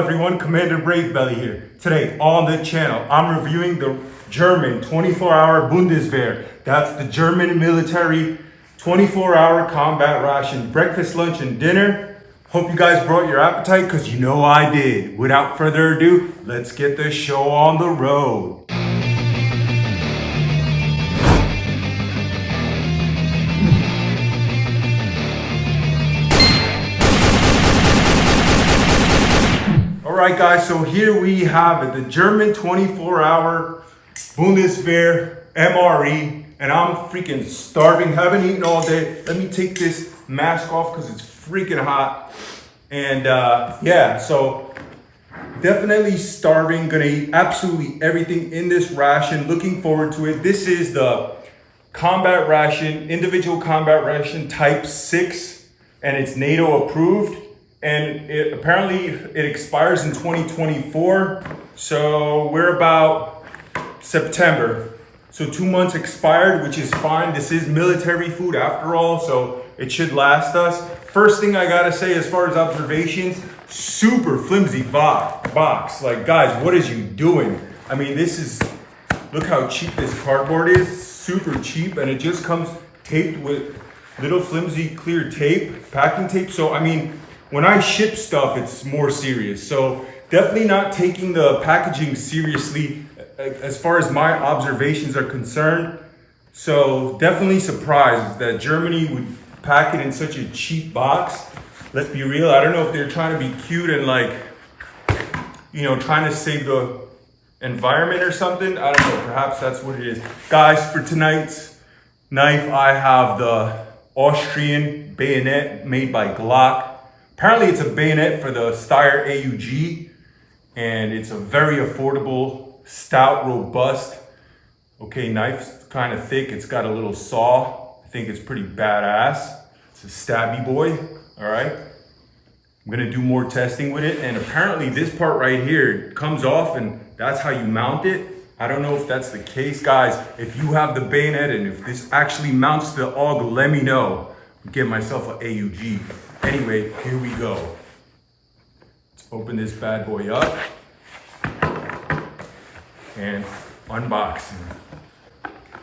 everyone, Commander Bravebelly here. Today on the channel, I'm reviewing the German 24-hour Bundeswehr. That's the German military 24-hour combat ration. Breakfast, lunch, and dinner. Hope you guys brought your appetite, because you know I did. Without further ado, let's get this show on the road. Alright guys, so here we have it, the German 24-hour Bundeswehr MRE, and I'm freaking starving, haven't eaten all day. Let me take this mask off because it's freaking hot. And yeah, so definitely starving, gonna eat absolutely everything in this ration, looking forward to it. This is the combat ration, individual combat ration type 6, and it's NATO approved. And apparently it expires in 2024. So we're about September. So 2 months expired, which is fine. This is military food after all, so it should last us. First thing I gotta say as far as observations, super flimsy box. Like guys, what is you doing? I mean, this is, look how cheap this cardboard is, super cheap. And it just comes taped with little flimsy clear tape, packing tape. So I mean, when I ship stuff, it's more serious. So definitely not taking the packaging seriously as far as my observations are concerned. So definitely surprised that Germany would pack it in such a cheap box. Let's be real, I don't know if they're trying to be cute and like, you know, trying to save the environment or something. I don't know, perhaps that's what it is. Guys, for tonight's knife, I have the Austrian bayonet made by Glock. Apparently it's a bayonet for the Steyr AUG, and it's a very affordable, stout, robust, okay, knife's kind of thick. It's got a little saw. I think it's pretty badass. It's a stabby boy, all right? I'm gonna do more testing with it, and apparently this part right here comes off, and that's how you mount it. I don't know if that's the case. Guys, if you have the bayonet and if this actually mounts the AUG, let me know. I'll get myself an AUG. Anyway, here we go. Let's open this bad boy up and unboxing.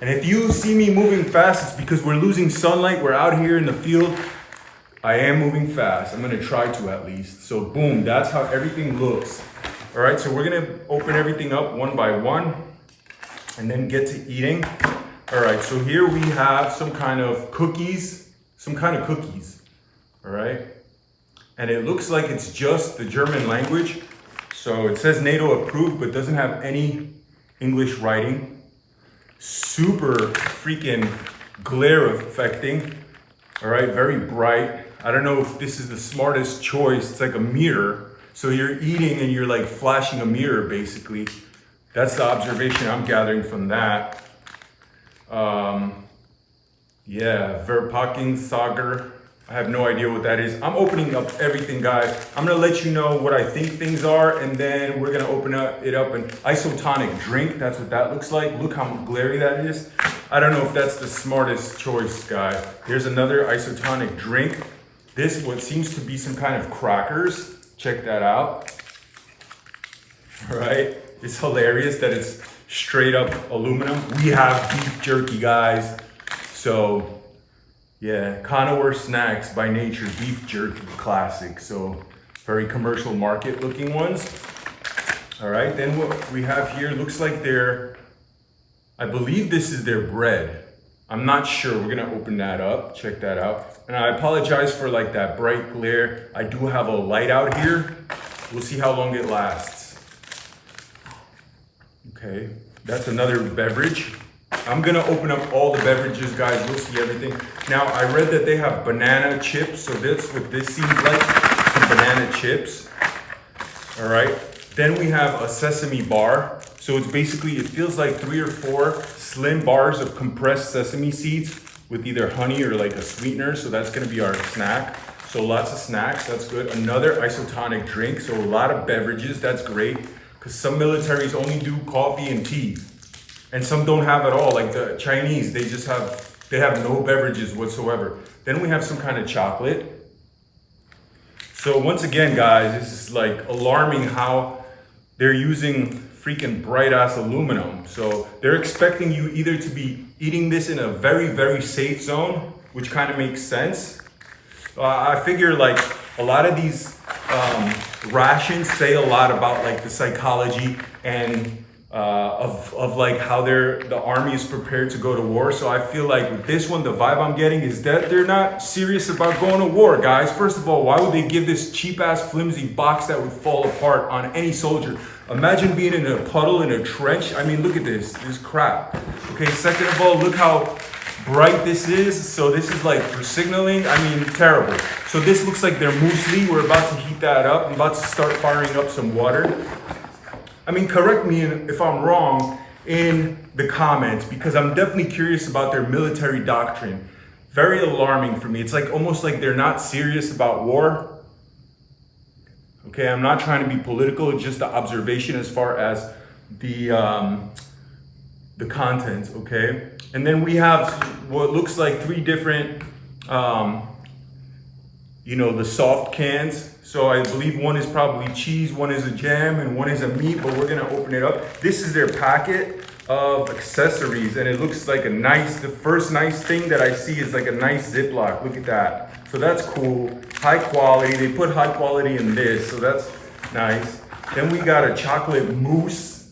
And if you see me moving fast, it's because we're losing sunlight. We're out here in the field. I am moving fast. I'm gonna try to at least. So boom, that's how everything looks. All right, so we're gonna open everything up one by one and then get to eating. All right, so here we have some kind of cookies. All right, and it looks like it's just the German language. So it says NATO approved, but doesn't have any English writing. Super freaking glare affecting. All right, very bright. I don't know if this is the smartest choice. It's like a mirror. So you're eating and you're like flashing a mirror basically. That's the observation I'm gathering from that. Yeah, Verpackung Sager. I have no idea what that is. I'm opening up everything, guys. I'm gonna let you know what I think things are, and then we're gonna open it up an isotonic drink. That's what that looks like. Look how glary that is. I don't know if that's the smartest choice, guys. Here's another isotonic drink. This what seems to be some kind of crackers. Check that out. All right, it's hilarious that it's straight up aluminum. We have beef jerky, guys. So yeah, Connower Snacks by nature, beef jerky, classic. So very commercial market looking ones. All right, then what we have here looks like I believe this is their bread. I'm not sure, we're gonna open that up, check that out. And I apologize for like that bright glare. I do have a light out here. We'll see how long it lasts. Okay, that's another beverage. I'm gonna open up all the beverages, guys. You'll see everything. Now, I read that they have banana chips, so that's what this seems like, some banana chips. All right, then we have a sesame bar. So it's basically, it feels like 3 or 4 slim bars of compressed sesame seeds with either honey or like a sweetener. So that's gonna be our snack. So lots of snacks, that's good. Another isotonic drink, so a lot of beverages, that's great. Because some militaries only do coffee and tea. And some don't have it all, like the Chinese, they have no beverages whatsoever. Then we have some kind of chocolate. So once again, guys, this is like alarming how they're using freaking bright ass aluminum. So they're expecting you either to be eating this in a very, very safe zone, which kind of makes sense. I figure like a lot of these rations say a lot about like the psychology and of like how the army is prepared to go to war. So I feel like with this one, the vibe I'm getting is that they're not serious about going to war, guys. First of all, why would they give this cheap ass flimsy box that would fall apart on any soldier? Imagine being in a puddle in a trench. I mean, look at this crap. Okay, second of all, look how bright this is. So this is like for signaling. I mean, terrible. So this looks like their muesli. We're about to heat that up. I'm about to start firing up some water. I mean, correct me if I'm wrong in the comments, because I'm definitely curious about their military doctrine. Very alarming for me. It's like almost like they're not serious about war. Okay, I'm not trying to be political. It's just the observation as far as the content, okay? And then we have what looks like 3 different, the soft cans. So I believe one is probably cheese, one is a jam, and one is a meat, but we're gonna open it up. This is their packet of accessories, and it looks like the first nice thing that I see is like a nice Ziploc. Look at that. So that's cool, high quality. They put high quality in this, so that's nice. Then we got a chocolate mousse.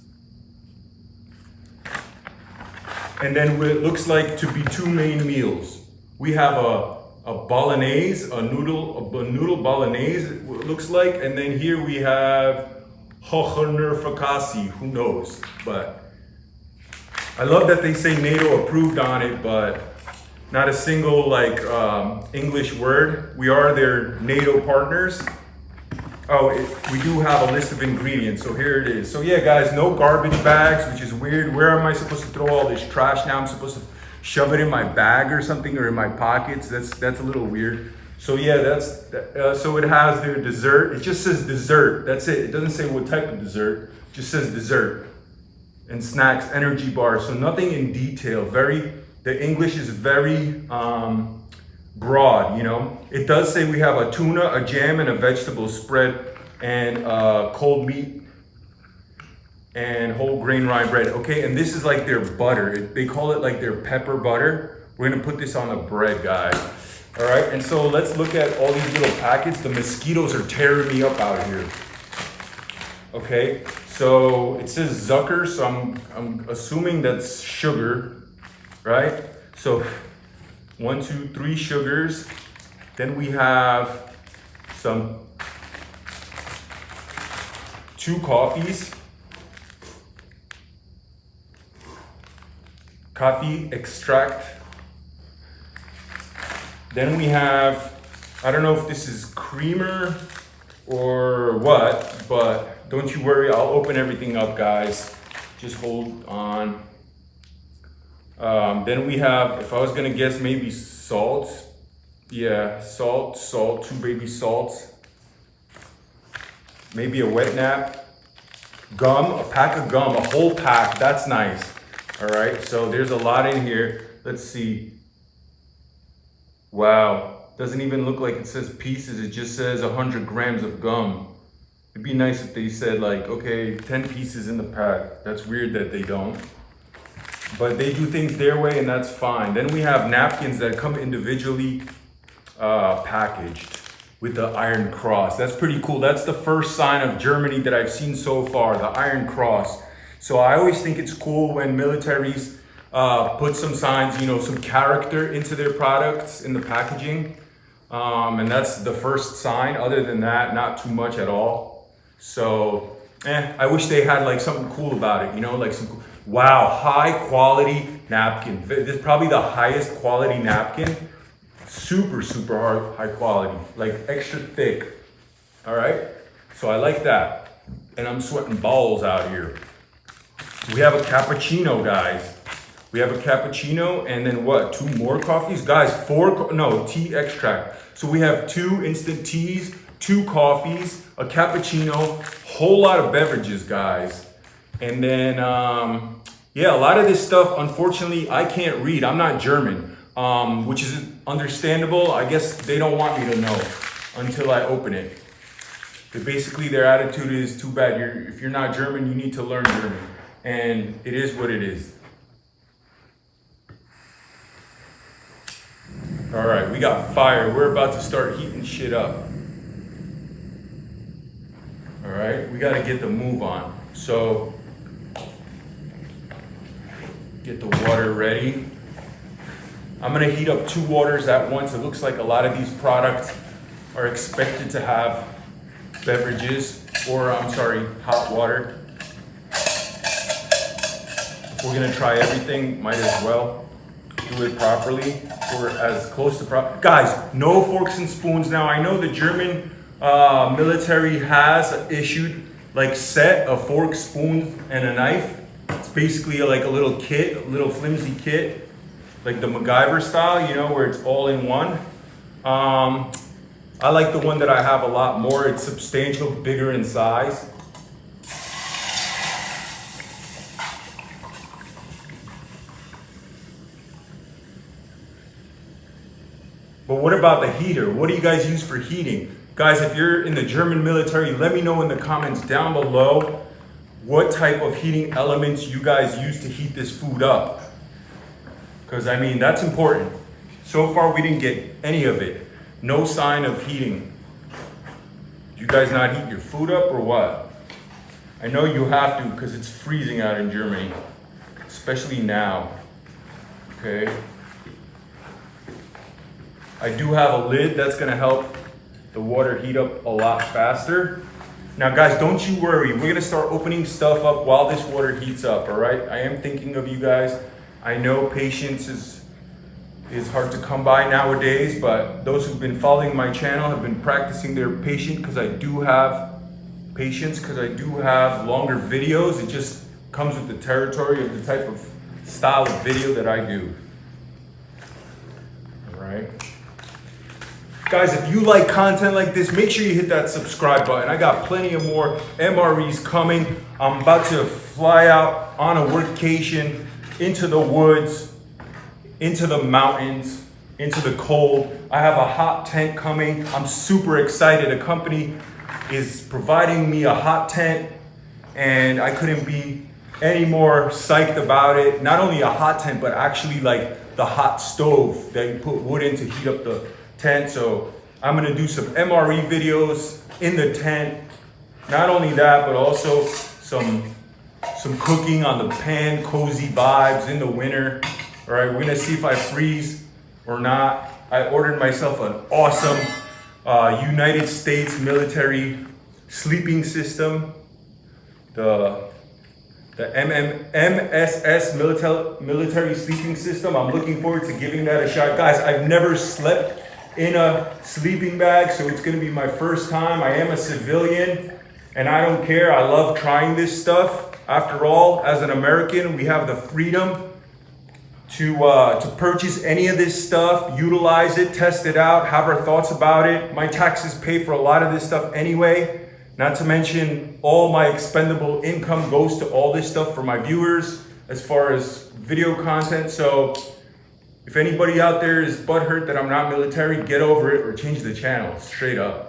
And then what it looks like to be 2 main meals. We have a bolognese, a noodle bolognese, it looks like. And then here we have hochner fricassi, who knows? But I love that they say NATO approved on it, but not a single like English word. We are their NATO partners. Oh, we do have a list of ingredients, so here it is. So yeah, guys, no garbage bags, which is weird. Where am I supposed to throw all this trash now? I'm supposed to shove it in my bag or something, or in my pockets. That's a little weird. So yeah, so it has their dessert. It just says dessert. That's it. It doesn't say what type of dessert. It just says dessert. And snacks, energy bars. So nothing in detail. The English is very broad, you know. It does say we have a tuna, a jam, and a vegetable spread, and cold meat, and whole grain rye bread. Okay, and this is like their butter. They call it like their pepper butter. We're gonna put this on the bread, guys. All right, and so let's look at all these little packets. The mosquitoes are tearing me up out here. Okay, so it says Zucker, so I'm assuming that's sugar, right? So 1, 2, 3 sugars. Then we have 2 coffees. Coffee extract. Then we have, I don't know if this is creamer or what, but don't you worry, I'll open everything up, guys. Just hold on. Then we have, if I was gonna guess, maybe salt. Yeah, salt, 2 baby salts. Maybe a wet nap. Gum, a pack of gum, a whole pack, that's nice. All right, so there's a lot in here. Let's see. Wow, doesn't even look like it says pieces. It just says 100 grams of gum. It'd be nice if they said like, okay, 10 pieces in the pack. That's weird that they don't. But they do things their way, and that's fine. Then we have napkins that come individually packaged with the Iron Cross. That's pretty cool. That's the first sign of Germany that I've seen so far, the Iron Cross. So I always think it's cool when militaries put some signs, you know, some character into their products in the packaging. And that's the first sign. Other than that, not too much at all. So, I wish they had like something cool about it, you know, like some, wow, high quality napkin. This is probably the highest quality napkin. Super, super high quality, like extra thick. All right, so I like that. And I'm sweating balls out here. We have a cappuccino, guys. We have a cappuccino, and then what? 2 more coffees? Guys, tea extract. So we have 2 instant teas, 2 coffees, a cappuccino, whole lot of beverages, guys. And then, yeah, a lot of this stuff, unfortunately, I can't read. I'm not German, which is understandable. I guess they don't want me to know. until I open it. But basically their attitude is, too bad, if you're not German, you need to learn German. And it is what it is. All right, we got fire. We're about to start heating shit up. All right, we gotta get the move on. So, get the water ready. I'm gonna heat up 2 waters at once. It looks like a lot of these products are expected to have beverages, or hot water. If we're gonna try everything, might as well do it properly, or as close to proper. Guys, no forks and spoons. Now I know the German military has issued like set of forks, spoons, and a knife. It's basically like a little kit, a little flimsy kit, like the MacGyver style, you know, where it's all in one. I like the one that I have a lot more. It's substantial, bigger in size. But what about the heater? What do you guys use for heating? Guys, if you're in the German military, let me know in the comments down below what type of heating elements you guys use to heat this food up. Because I mean, that's important. So far, we didn't get any of it. No sign of heating. Do you guys not heat your food up or what? I know you have to because it's freezing out in Germany, especially now. Okay. I do have a lid that's gonna help the water heat up a lot faster. Now guys, don't you worry. We're gonna start opening stuff up while this water heats up, all right? I am thinking of you guys. I know patience is hard to come by nowadays, but those who've been following my channel have been practicing their patience because I do have longer videos. It just comes with the territory of the type of style of video that I do. All right. Guys, if you like content like this, make sure you hit that subscribe button. I got plenty of more MREs coming. I'm about to fly out on a workcation into the woods, into the mountains, into the cold. I have a hot tent coming. I'm super excited. A company is providing me a hot tent and I couldn't be any more psyched about it. Not only a hot tent, but actually like the hot stove that you put wood in to heat up the tent. So I'm gonna do some MRE videos in the tent. Not only that, but also some cooking on the pan, cozy vibes in the winter. All right, we're gonna see if I freeze or not. I ordered myself an awesome United States military sleeping system. The MSS military sleeping system. I'm looking forward to giving that a shot. Guys, I've never slept in a sleeping bag, so it's gonna be my first time. I am a civilian and I don't care. I love trying this stuff. After all, as an American, we have the freedom to purchase any of this stuff, utilize it, test it out, have our thoughts about it. My taxes pay for a lot of this stuff anyway. Not to mention all my expendable income goes to all this stuff for my viewers as far as video content. So if anybody out there is butthurt that I'm not military, get over it or change the channel, straight up.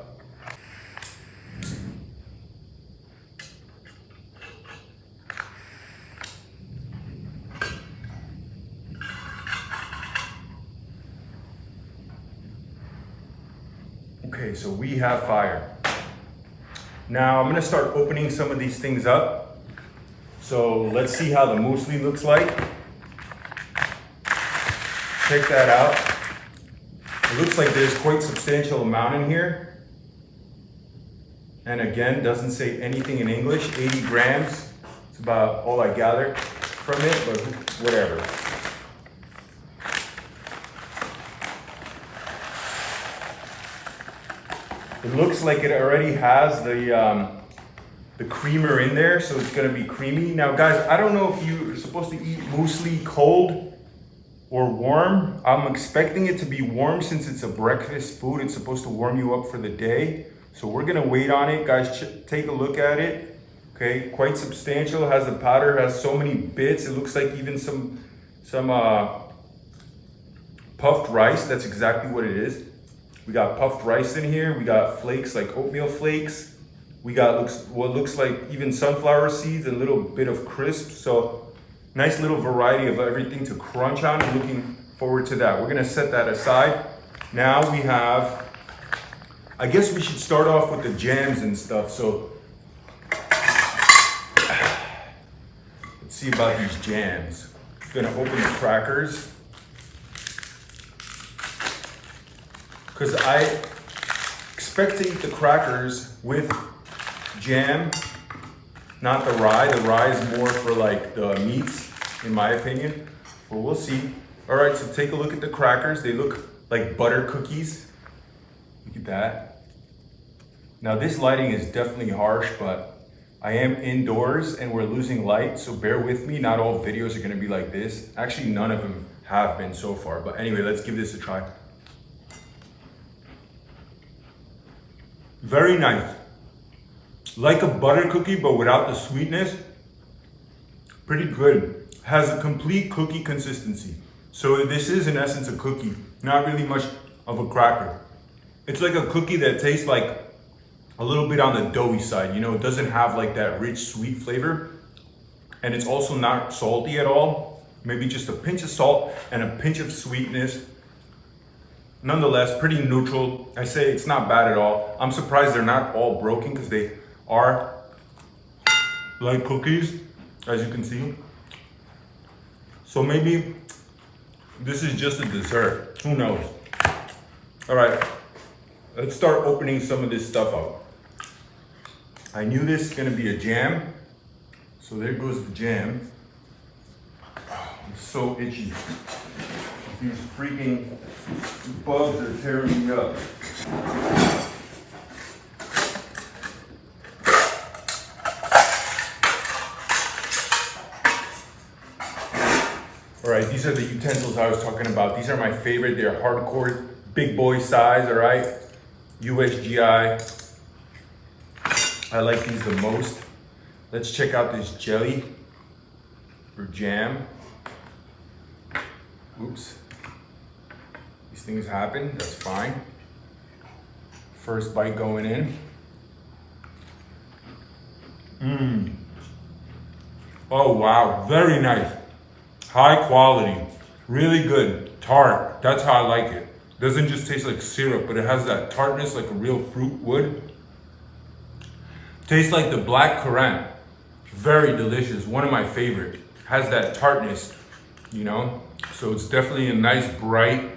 Okay, so we have fire. Now I'm gonna start opening some of these things up. So let's see how the muesli looks like. Check that out. It looks like there's quite substantial amount in here. And again, doesn't say anything in English, 80 grams. It's about all I gathered from it, but whatever. It looks like it already has the creamer in there, so it's gonna be creamy. Now guys, I don't know if you're supposed to eat muesli cold or warm. I'm expecting it to be warm since it's a breakfast food. It's supposed to warm you up for the day. So we're gonna wait on it. Guys, take a look at it. Okay, quite substantial, has the powder, has so many bits. It looks like even some puffed rice. That's exactly what it is. We got puffed rice in here. We got flakes like oatmeal flakes. We got what looks like even sunflower seeds and a little bit of crisp. So nice little variety of everything to crunch on. I'm looking forward to that. We're gonna set that aside. Now we have, I guess we should start off with the jams and stuff. So let's see about these jams. I'm gonna open the crackers, because I expect to eat the crackers with jam, not the rye. The rye is more for like the meats, in my opinion, but we'll see. All right, so take a look at the crackers. They look like butter cookies. Look at that. Now this lighting is definitely harsh, but I am indoors and we're losing light, so bear with me. Not all videos are gonna be like this. Actually, none of them have been so far, but anyway, let's give this a try. Very nice. Like a butter cookie, but without the sweetness. Pretty good. Has a complete cookie consistency. So this is in essence a cookie, not really much of a cracker. It's like a cookie that tastes like a little bit on the doughy side. You know, it doesn't have like that rich sweet flavor. And it's also not salty at all. Maybe just a pinch of salt and a pinch of sweetness. Nonetheless, pretty neutral. I say it's not bad at all. I'm surprised they're not all broken because they are like cookies, as you can see. So maybe this is just a dessert. Who knows? All right, let's start opening some of this stuff up. I knew this was gonna be a jam. So there goes the jam. Oh, I'm so itchy. These freaking bugs are tearing me up. All right, these are the utensils I was talking about. These are my favorite. They're hardcore, big boy size, all right? USGI. I like these the most. Let's check out this jelly or jam. Oops. These things happen, that's fine. First bite going in. Oh wow, very nice. High quality, really good, tart. That's how I like it. Doesn't just taste like syrup, but it has that tartness like a real fruit would. Tastes like the black currant. Very delicious, one of my favorite. Has that tartness, you know? So it's definitely a nice, bright,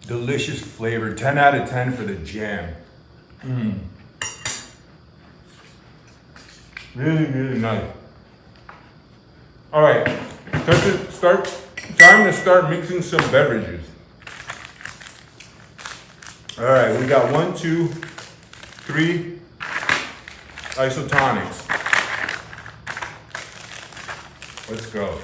delicious flavor. 10 out of 10 for the jam. Really, really nice. All right, time to start mixing some beverages. All right, we got 1, 2, 3 isotonics. Let's go.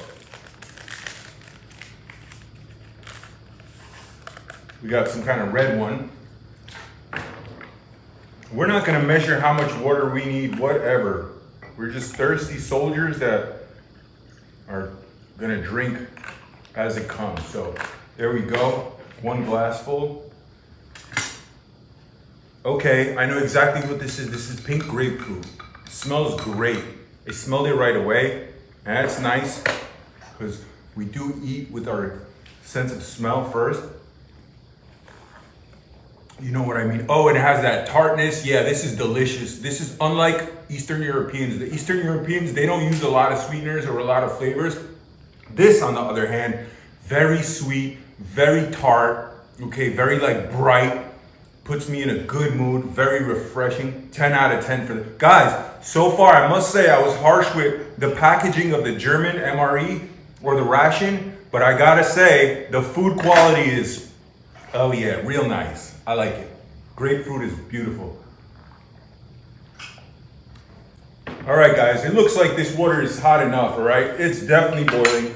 We got some kind of red one. We're not gonna measure how much water we need, whatever. We're just thirsty soldiers that are gonna drink as it comes. So there we go, 1 glass full. Okay, I know exactly what this is. This is pink grapefruit. It smells great. I smelled it right away, and that's nice because we do eat with our sense of smell first. You know what I mean? Oh, and it has that tartness. Yeah, this is delicious. This is unlike Eastern Europeans. The Eastern Europeans, they don't use a lot of sweeteners or a lot of flavors. This, on the other hand, very sweet, very tart, okay, very like bright, puts me in a good mood, very refreshing. 10 out of 10 for the guys. So far, I must say I was harsh with the packaging of the German MRE or the Ration, but I gotta say the food quality is, oh yeah, real nice. I like it. Grapefruit is beautiful. All right, guys, it looks like this water is hot enough, all right? It's definitely boiling.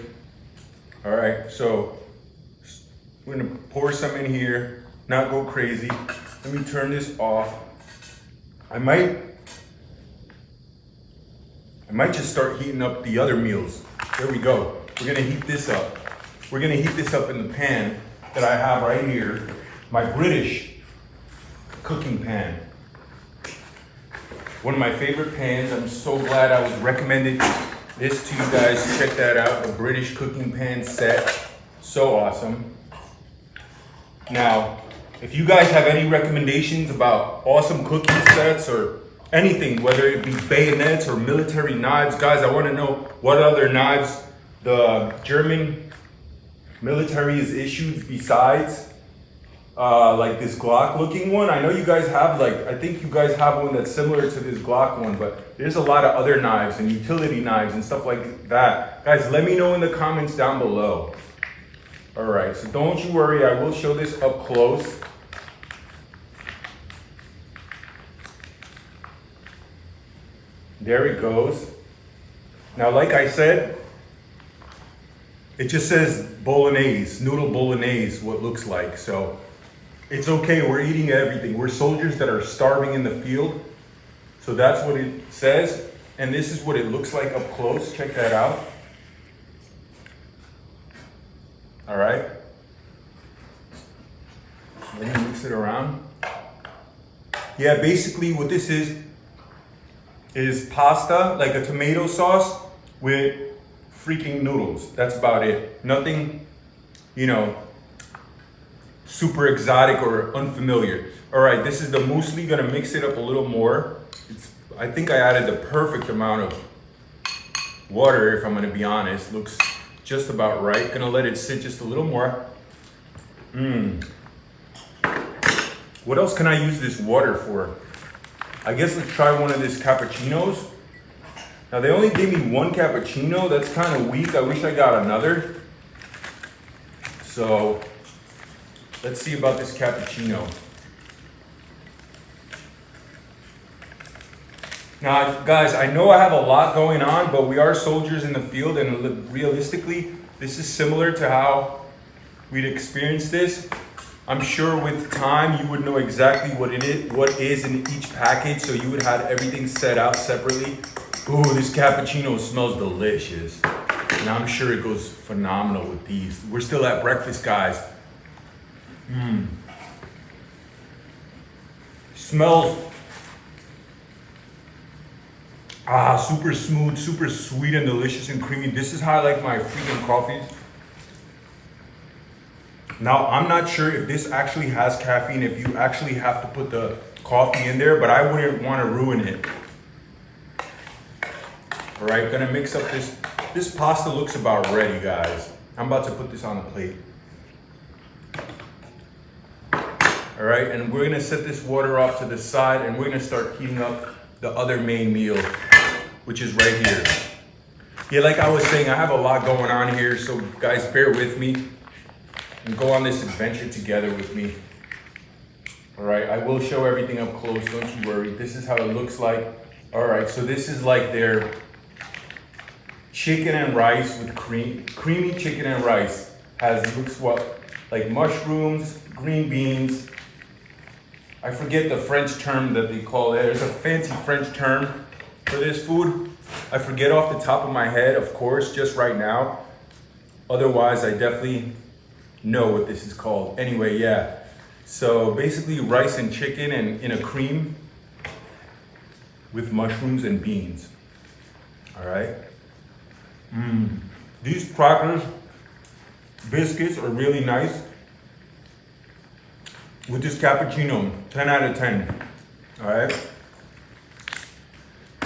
All right, so we're gonna pour some in here, not go crazy. Let me turn this off. I might just start heating up the other meals. There we go. We're gonna heat this up. We're gonna heat this up in the pan that I have right here. my British cooking pan. One of my favorite pans. I'm so glad I was recommended this to you guys. Check that out, the British cooking pan set. So awesome. Now, if you guys have any recommendations about awesome cooking sets or anything, whether it be bayonets or military knives, guys, I want to know what other knives the German military has issued besides like this Glock looking one. I know you guys have I think you guys have one that's similar to this Glock one, but there's a lot of other knives and utility knives and stuff like that. Guys, let me know in the comments down below. All right, so don't you worry, I will show this up close. There it goes. Now, like I said, it just says bolognese, noodle bolognese, what looks like. So it's okay, we're eating everything. We're soldiers that are starving in the field. So that's what it says. And this is what it looks like up close. Check that out. All right. Let me mix it around. Yeah, basically what this is pasta, like a tomato sauce with freaking noodles. That's about it. Nothing, you know, super exotic or unfamiliar. All right, this is the muesli. Gonna mix it up a little more. I think I added the perfect amount of water, if I'm gonna be honest. Looks just about right. Gonna let it sit just a little more. What else can I use this water for? I guess let's try one of these cappuccinos. Now they only gave me one cappuccino. That's kind of weak. I wish I got another. So let's see about this cappuccino. Now, guys, I know I have a lot going on, but we are soldiers in the field, and realistically, this is similar to how we'd experience this. I'm sure with time, you would know exactly what is in each package, so you would have everything set out separately. Ooh, this cappuccino smells delicious. And I'm sure it goes phenomenal with these. We're still at breakfast, guys. Smells super smooth, super sweet and delicious and creamy. This is how I like my freaking coffees. Now, I'm not sure if this actually has caffeine, if you actually have to put the coffee in there, but I wouldn't want to ruin it. All right, gonna mix up this. This pasta looks about ready, guys. I'm about to put this on a plate. All right, and we're gonna set this water off to the side, and we're gonna start heating up the other main meal, which is right here. Yeah, like I was saying, I have a lot going on here, so guys, bear with me and go on this adventure together with me. All right, I will show everything up close, don't you worry. This is how it looks like. All right, so this is like their chicken and rice with creamy chicken and rice. Looks what, like mushrooms, green beans. I forget the French term that they call it. There's a fancy French term for this food. I forget off the top of my head, of course, just right now. Otherwise, I definitely know what this is called. Anyway, yeah. So basically rice and chicken and in a cream with mushrooms and beans. All right. These crackers, biscuits are really nice. With this cappuccino, 10 out of 10. All right.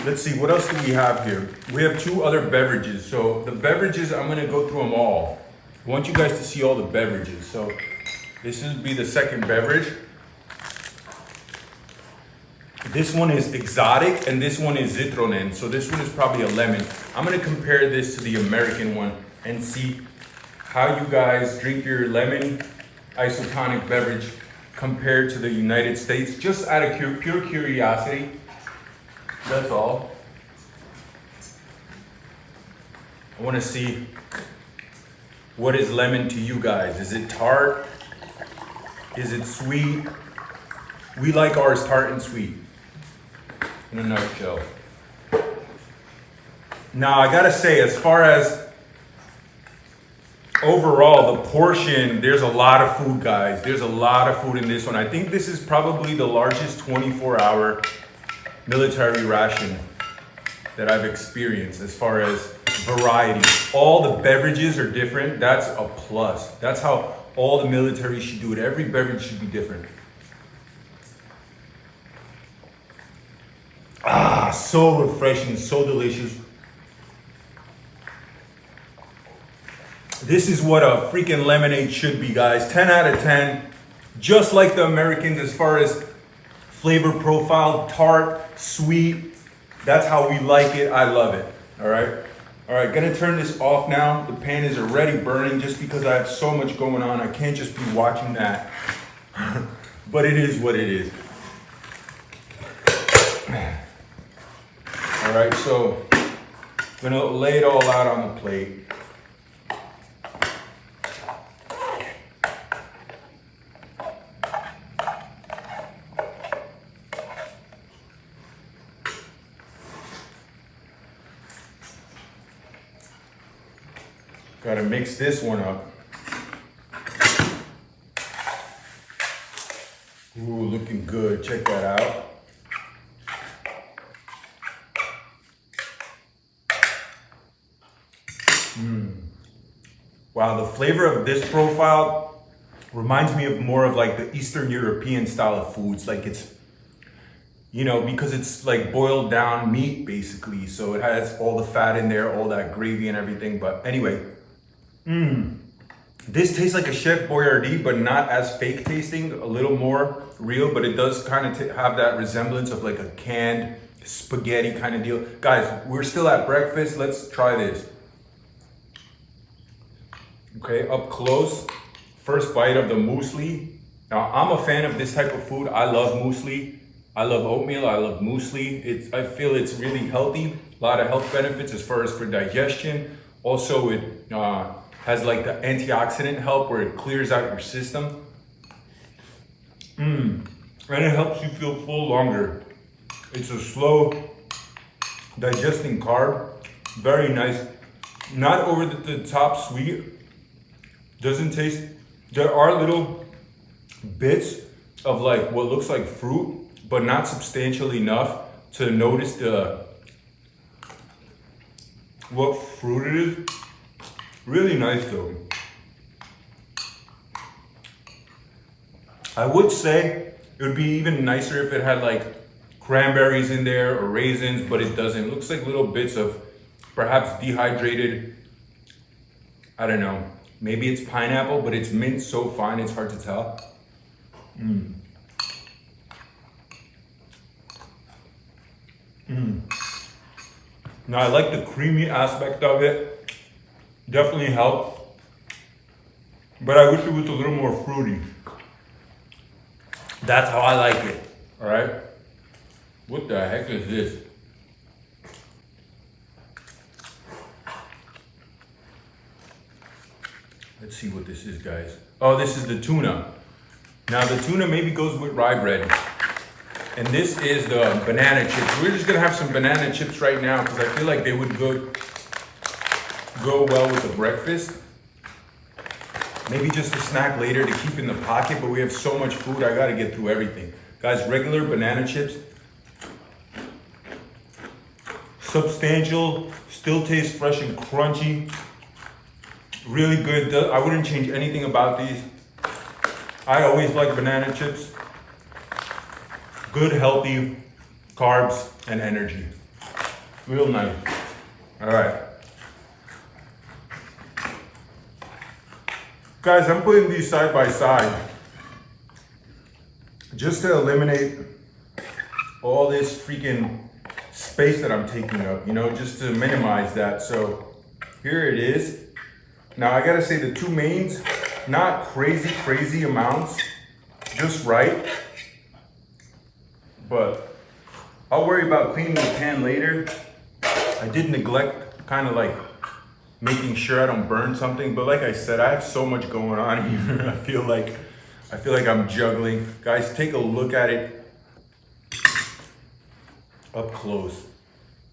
Let's see, what else do we have here? We have two other beverages. So the beverages, I'm gonna go through them all. I want you guys to see all the beverages. So this would be the second beverage. This one is exotic and this one is citronen. So this one is probably a lemon. I'm gonna compare this to the American one and see how you guys drink your lemon isotonic beverage compared to the United States, just out of pure curiosity. That's all. I wanna see what is lemon to you guys. Is it tart? Is it sweet? We like ours tart and sweet, in a nutshell. Now I gotta say, as far as overall, the portion, there's a lot of food, guys. There's a lot of food in this one. I think this is probably the largest 24-hour military ration that I've experienced as far as variety. All the beverages are different. That's a plus. That's how all the military should do it. Every beverage should be different. Ah, so refreshing, so delicious. This is what a freaking lemonade should be, guys. 10 out of 10. Just like the Americans as far as flavor profile, tart, sweet. That's how we like it. I love it. All right. All right, gonna turn this off now. The pan is already burning just because I have so much going on. I can't just be watching that. But it is what it is. All right, so I'm gonna lay it all out on the plate. Gotta mix this one up. Ooh, looking good. Check that out. Wow, the flavor of this profile reminds me of more of like the Eastern European style of foods. Like it's, you know, because it's like boiled down meat basically. So it has all the fat in there, all that gravy and everything. But anyway, this tastes like a Chef Boyardee, but not as fake tasting, a little more real, but it does kind of have that resemblance of like a canned spaghetti kind of deal. Guys, we're still at breakfast. Let's try this. Okay, up close, first bite of the muesli. Now, I'm a fan of this type of food. I love muesli. I love oatmeal. I love muesli. I feel it's really healthy. A lot of health benefits as far as for digestion. Also, it has like the antioxidant help where it clears out your system. And it helps you feel full longer. It's a slow digesting carb. Very nice. Not over the top sweet. Doesn't taste, there are little bits of like what looks like fruit, but not substantial enough to notice what fruit it is. Really nice though. I would say it would be even nicer if it had like cranberries in there or raisins, but it doesn't. It looks like little bits of perhaps dehydrated, I don't know. Maybe it's pineapple, but it's minced so fine it's hard to tell. Now I like the creamy aspect of it. Definitely helps. But I wish it was a little more fruity. That's how I like it. All right. What the heck is this? Let's see what this is, guys. Oh, this is the tuna. Now the tuna maybe goes with rye bread. And this is the banana chips. We're just gonna have some banana chips right now because I feel like they would go well with the breakfast. Maybe just a snack later to keep in the pocket, but we have so much food, I gotta get through everything. Guys, regular banana chips. Substantial, still tastes fresh and crunchy. Really good. I wouldn't change anything about these. I always like banana chips. Good, healthy carbs and energy. Real nice. All right. Guys, I'm putting these side by side just to eliminate all this freaking space that I'm taking up, you know, just to minimize that. So here it is. Now I gotta say the two mains, not crazy amounts, just right. But I'll worry about cleaning the pan later. I did neglect kind of like making sure I don't burn something, but like I said, I have so much going on here. I feel like I'm juggling. Guys, take a look at it up close.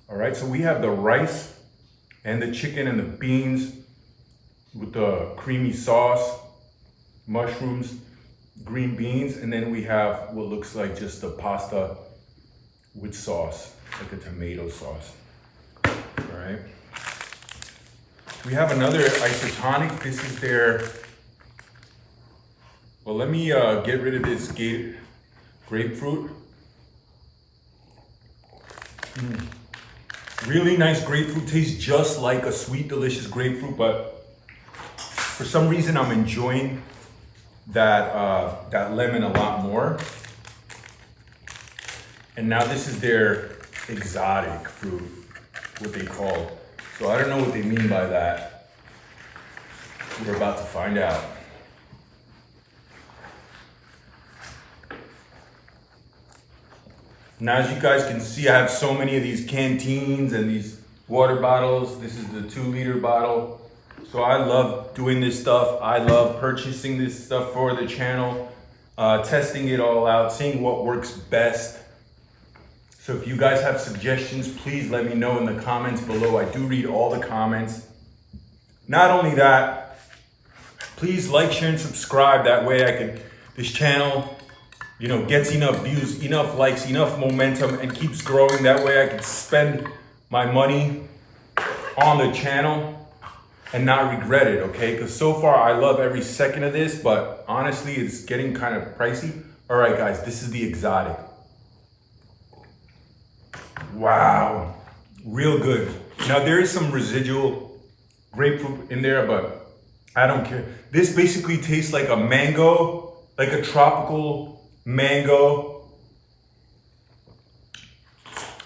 All right, so we have the rice and the chicken and the beans. with the creamy sauce, mushrooms, green beans, and then we have what looks like just a pasta with sauce, like a tomato sauce. All right. We have another isotonic. This is their, well, let me get rid of this grapefruit. Really nice grapefruit, tastes just like a sweet, delicious grapefruit, but for some reason I'm enjoying that lemon a lot more. And now this is their exotic fruit, what they call. So I don't know what they mean by that. We're about to find out. Now, as you guys can see, I have so many of these canteens and these water bottles. This is the 2-liter bottle. So I love doing this stuff. I love purchasing this stuff for the channel, testing it all out, seeing what works best. So if you guys have suggestions, please let me know in the comments below. I do read all the comments. Not only that, please like, share, and subscribe. That way this channel, gets enough views, enough likes, enough momentum, and keeps growing. That way I can spend my money on the channel and not regret it, okay? Because so far I love every second of this, but honestly, it's getting kind of pricey. All right, guys, this is the exotic. Wow, real good. Now there is some residual grapefruit in there, but I don't care. This basically tastes like a mango, like a tropical mango,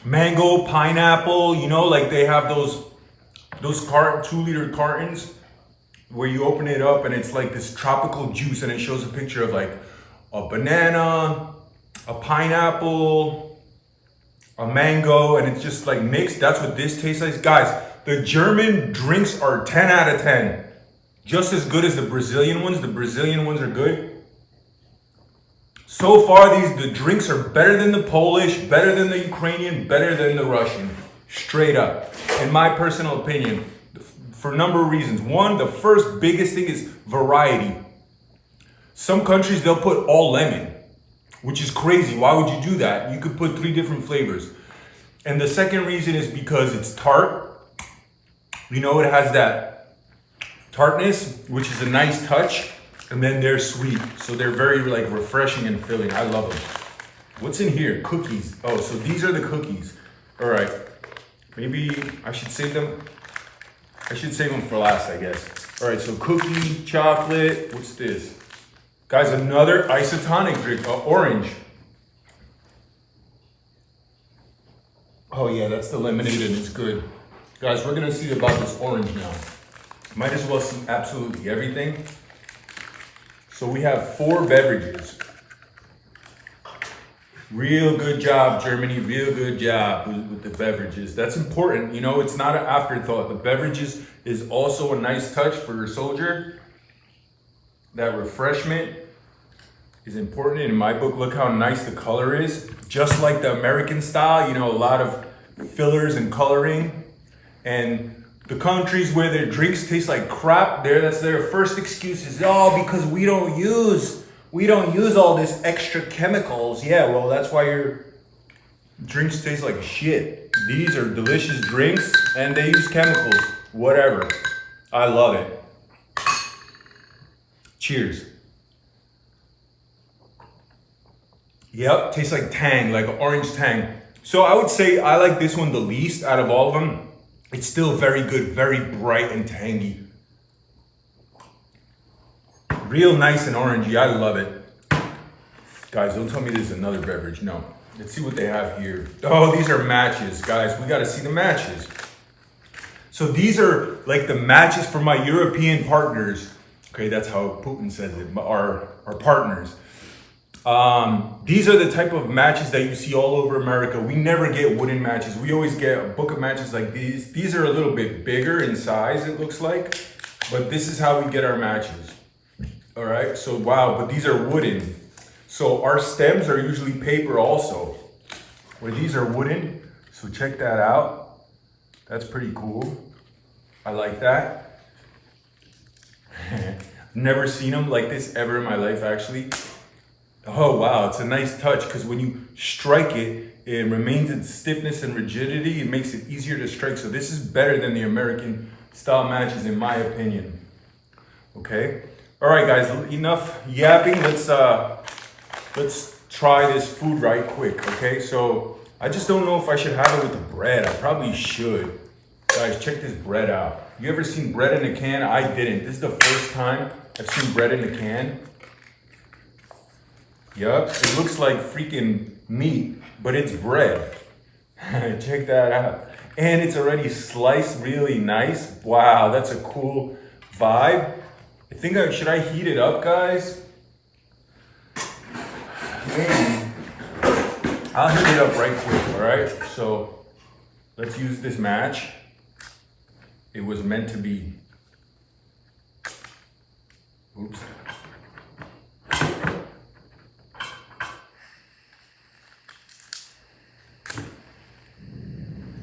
pineapple, like they have those 2-liter cartons where you open it up and it's like this tropical juice, and it shows a picture of like a banana, a pineapple, a mango, and it's just like mixed. That's what this tastes like. Guys, the German drinks are 10 out of 10. Just as good as the Brazilian ones. The Brazilian ones are good. So far, the drinks are better than the Polish, better than the Ukrainian, better than the Russian. Straight up. In my personal opinion, for a number of reasons. One, the first biggest thing is variety. Some countries, they'll put all lemon, which is crazy. Why would you do that? You could put 3 different flavors. And the second reason is because it's tart. It has that tartness, which is a nice touch. And then they're sweet. So they're very refreshing and filling. I love them. What's in here? Cookies. Oh, so these are the cookies. All right. Maybe I should save them. I should save them for last, I guess. All right, so cookie, chocolate. What's this? Guys, another isotonic drink, orange. Oh yeah, that's the lemonade and it's good. Guys, we're gonna see about this orange now. Might as well see absolutely everything. So we have 4 beverages. Real good job, Germany, real good job with the beverages. That's important, it's not an afterthought. The beverages is also a nice touch for your soldier. That refreshment is important in my book. Look how nice the color is. Just like the American style, a lot of fillers and coloring. And the countries where their drinks taste like crap, that's their first excuse is, because we don't use all this extra chemicals. Yeah, well, that's why your drinks taste like shit. These are delicious drinks and they use chemicals. Whatever. I love it. Cheers. Yep, tastes like tang, like orange tang. So I would say I like this one the least out of all of them. It's still very good, very bright and tangy. Real nice and orangey, I love it. Guys, don't tell me there's another beverage, no. Let's see what they have here. Oh, these are matches, guys. We gotta see the matches. So these are like the matches for my European partners. Okay, that's how Putin says it, our partners. These are the type of matches that you see all over America. We never get wooden matches. We always get a book of matches like these. These are a little bit bigger in size, it looks like, but this is how we get our matches. All right, so wow, but these are wooden. So our stems are usually paper also, where these are wooden. So check that out. That's pretty cool. I like that. Never seen them like this ever in my life, actually. Oh wow, it's a nice touch because when you strike it, it remains its stiffness and rigidity. It makes it easier to strike. So this is better than the American style matches in my opinion. Okay. All right, guys, enough yapping. Let's try this food right quick. Okay. So I just don't know if I should have it with the bread. I probably should. Guys, check this bread out. You ever seen bread in a can? I didn't. This is the first time I've seen bread in a can. Yup, it looks like freaking meat, but it's bread. Check that out. And it's already sliced really nice. Wow, that's a cool vibe. I think should I heat it up, guys? Maybe. I'll heat it up right quick, all right? So let's use this match. It was meant to be. Oops.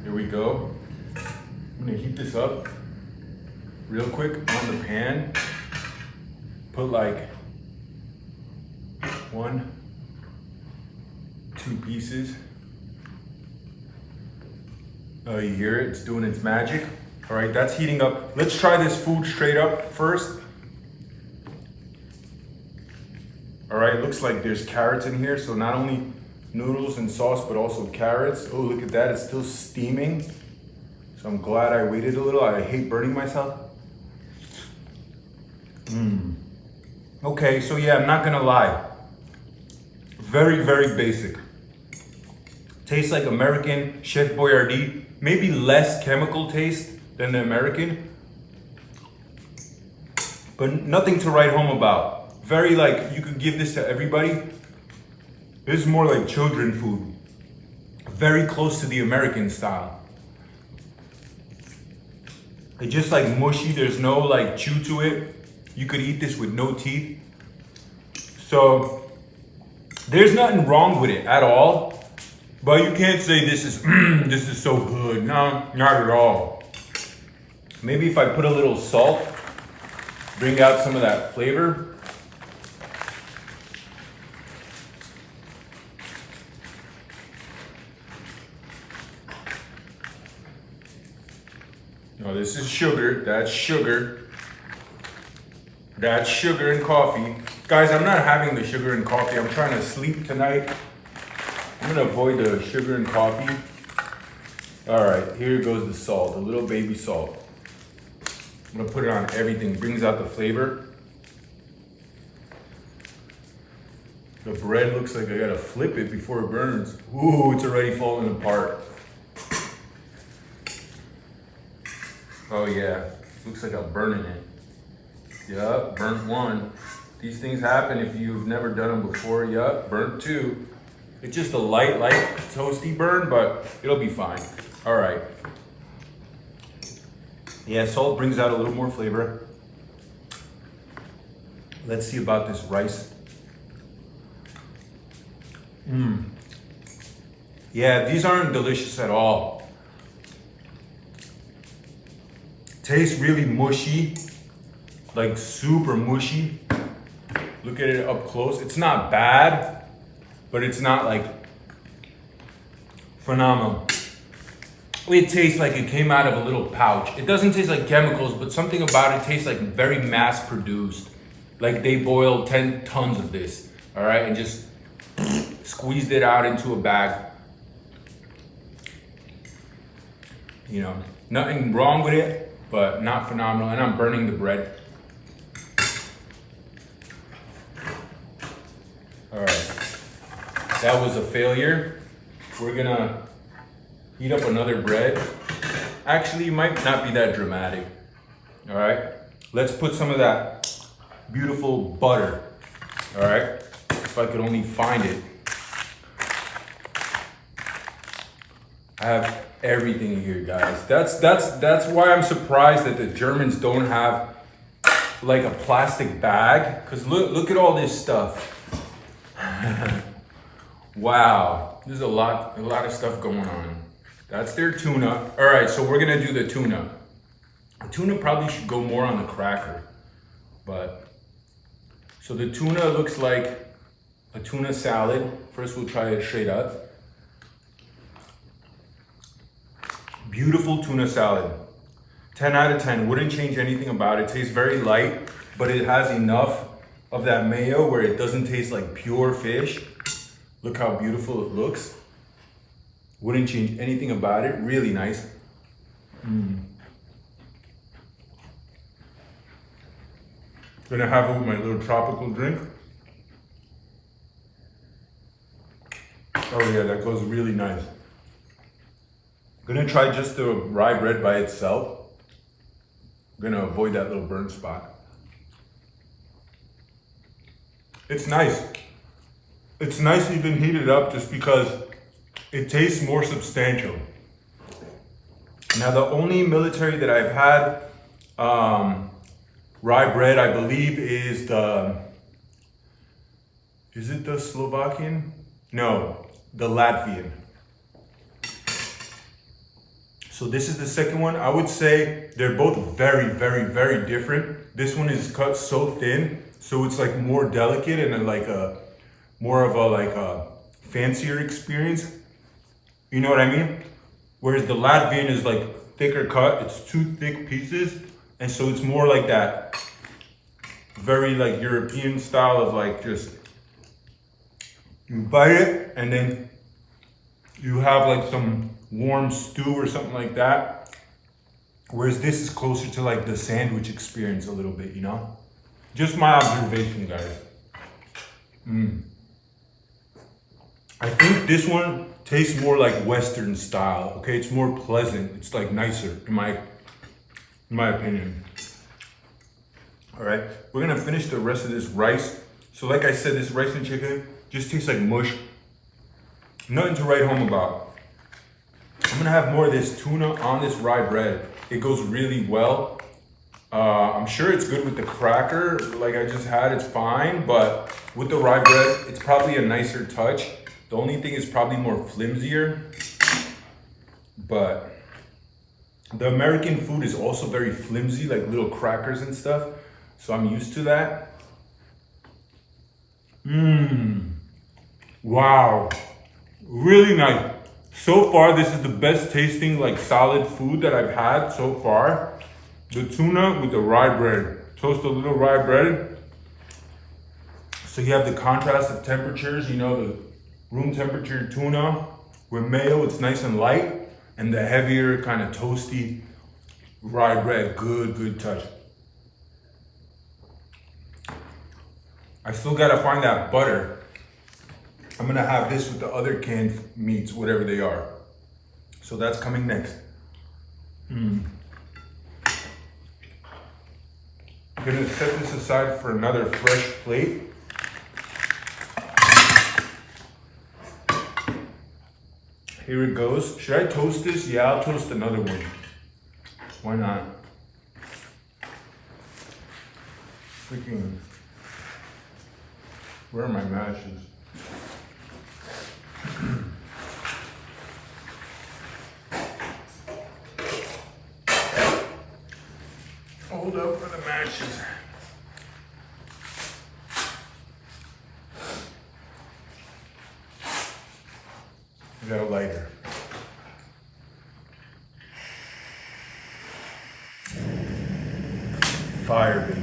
Here we go. I'm gonna heat this up real quick on the pan. Put like 1, 2 pieces. Oh, you hear it? It's doing its magic. All right, that's heating up. Let's try this food straight up first. All right, looks like there's carrots in here. So not only noodles and sauce, but also carrots. Oh, look at that, it's still steaming. So I'm glad I waited a little. I hate burning myself. Okay, so yeah, I'm not gonna lie. Very, very basic. Tastes like American Chef Boyardee. Maybe less chemical taste than the American. But nothing to write home about. Very like, you could give this to everybody. This is more like children food. Very close to the American style. It's just like mushy, there's no like chew to it. You could eat this with no teeth. So there's nothing wrong with it at all. But you can't say this is so good. No, not at all. Maybe if I put a little salt, bring out some of that flavor. No, this is sugar. That's sugar. That's sugar and coffee. Guys, I'm not having the sugar and coffee. I'm trying to sleep tonight. I'm gonna avoid the sugar and coffee. All right, here goes the salt, a little baby salt. I'm gonna put it on everything, brings out the flavor. The bread looks like I gotta flip it before it burns. Ooh, it's already falling apart. Oh yeah, looks like I'm burning it. Yup, burnt one. These things happen if you've never done them before. Yup, burnt two. It's just a light toasty burn, but it'll be fine. All right. Yeah, salt brings out a little more flavor. Let's see about this rice. Yeah, these aren't delicious at all. Tastes really mushy, like super mushy. Look at it up close. It's not bad, but it's not like phenomenal. It tastes like it came out of a little pouch. It doesn't taste like chemicals, but something about it tastes like very mass produced. Like they boiled 10 tons of this, all right, and just squeezed it out into a bag. You know, nothing wrong with it, but not phenomenal. And I'm burning the bread. All right, that was a failure. We're gonna heat up another bread. Actually, it might not be that dramatic. All right, let's put some of that beautiful butter. All right, if I could only find it. I have everything in here, guys. That's why I'm surprised that the Germans don't have like a plastic bag. Cause look at all this stuff. Wow, there's a lot of stuff going on. That's their tuna. All right, so we're gonna do the tuna. The tuna probably should go more on the cracker, but So the tuna looks like a tuna salad. First we'll try it straight up. Beautiful tuna salad. 10 out of 10, wouldn't change anything about it. Tastes very light, but it has enough of that mayo where it doesn't taste like pure fish. Look how beautiful it looks. Wouldn't change anything about it. Really nice. Gonna have it with my little tropical drink. Oh yeah, that goes really nice. Gonna try just the rye bread by itself. Gonna avoid that little burnt spot. It's nice. It's nice even heated up just because it tastes more substantial. Now the only military that I've had rye bread, I believe, is it the Slovakian? No, the Latvian. So this is the second one. I would say they're both very, very, very different. This one is cut so thin, so it's like more delicate and like more of a fancier experience. You know what I mean? Whereas the Latvian is like thicker cut. It's 2 thick pieces. And so it's more like that very like European style of like just you bite it and then you have like some warm stew or something like that. Whereas this is closer to like the sandwich experience a little bit, you know? Just my observation, guys. I think this one tastes more like Western style, okay? It's more pleasant. It's like nicer in my opinion. All right, we're gonna finish the rest of this rice. So like I said, this rice and chicken just tastes like mush. Nothing to write home about. I'm gonna have more of this tuna on this rye bread. It goes really well. I'm sure it's good with the cracker like I just had, it's fine, but with the rye bread, it's probably a nicer touch. The only thing is probably more flimsier, but the American food is also very flimsy, like little crackers and stuff. So I'm used to that. Wow, really nice. So far, this is the best tasting like solid food that I've had so far. The tuna with the rye bread. Toast a little rye bread. So you have the contrast of temperatures, you know, the room temperature tuna with mayo, it's nice and light, and the heavier kind of toasty rye bread. Good touch. I still gotta find that butter. I'm gonna have this with the other canned meats, whatever they are. So that's coming next. I'm gonna set this aside for another fresh plate. Here it goes. Should I toast this? Yeah, I'll toast another one. Why not? Freaking, where are my matches? Hold up for the matches. I got a lighter. Fire, baby.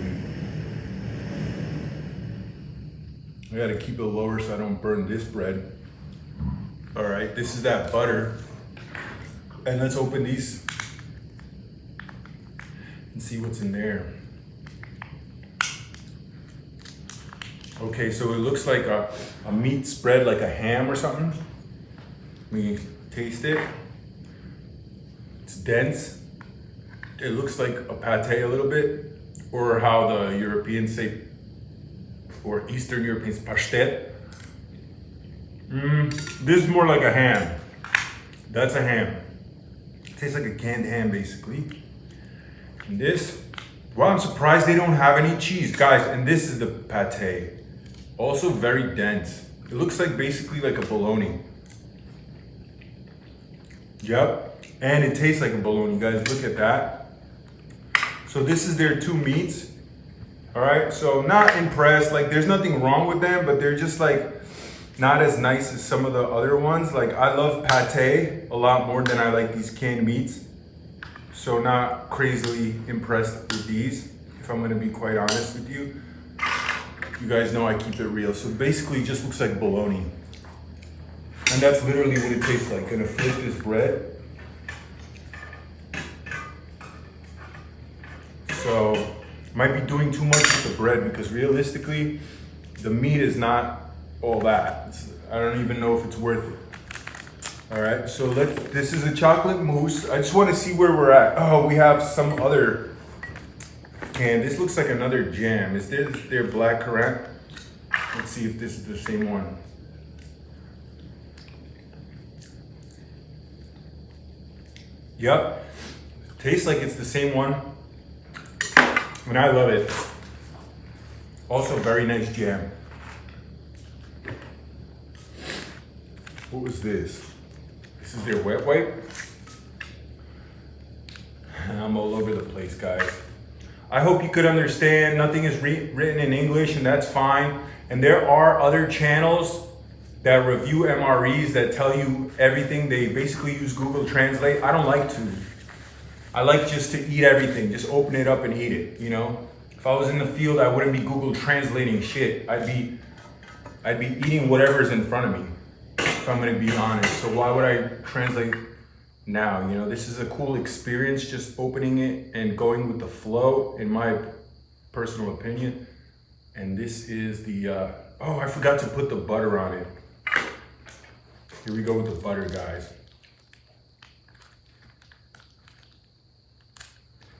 I gotta keep it lower so I don't burn this bread. All right, this is that butter. And let's open these and see what's in there. Okay, so it looks like a meat spread, like a ham or something. Let me taste it. It's dense. It looks like a pate a little bit, or how the Europeans say, or Eastern Europeans, pastet. This is more like a ham. That's a ham. It tastes like a canned ham, basically. And this, well, I'm surprised they don't have any cheese, guys. And this is the pate. Also very dense. It looks like basically like a bologna. Yep, and it tastes like a bologna, guys. Look at that. So this is their two meats. All right, so not impressed. Like, there's nothing wrong with them, but they're just like not as nice as some of the other ones. Like, I love pate a lot more than I like these canned meats. So not crazily impressed with these, if I'm gonna be quite honest with you. You guys know I keep it real. So basically it just looks like bologna. And that's literally what it tastes like. Gonna flip this bread. So might be doing too much with the bread because realistically, the meat is not all that. I don't even know if it's worth it. All right, so this is a chocolate mousse. I just want to see where we're at. Oh, we have some other can. This looks like another jam. Is this their black currant? Let's see if this is the same one. Yep, tastes like it's the same one. And I love it. Also very nice jam. What was this? This is their wet wipe. I'm all over the place, guys. I hope you could understand. Nothing is written in English, and that's fine. And there are other channels that review MREs that tell you everything. They basically use Google Translate. I don't like to. I like just to eat everything. Just open it up and eat it, you know? If I was in the field, I wouldn't be Google translating shit. I'd be eating whatever's in front of me, if I'm gonna be honest. So why would I translate now? You know, this is a cool experience, just opening it and going with the flow, in my personal opinion. And this is the, oh, I forgot to put the butter on it. Here we go with the butter, guys.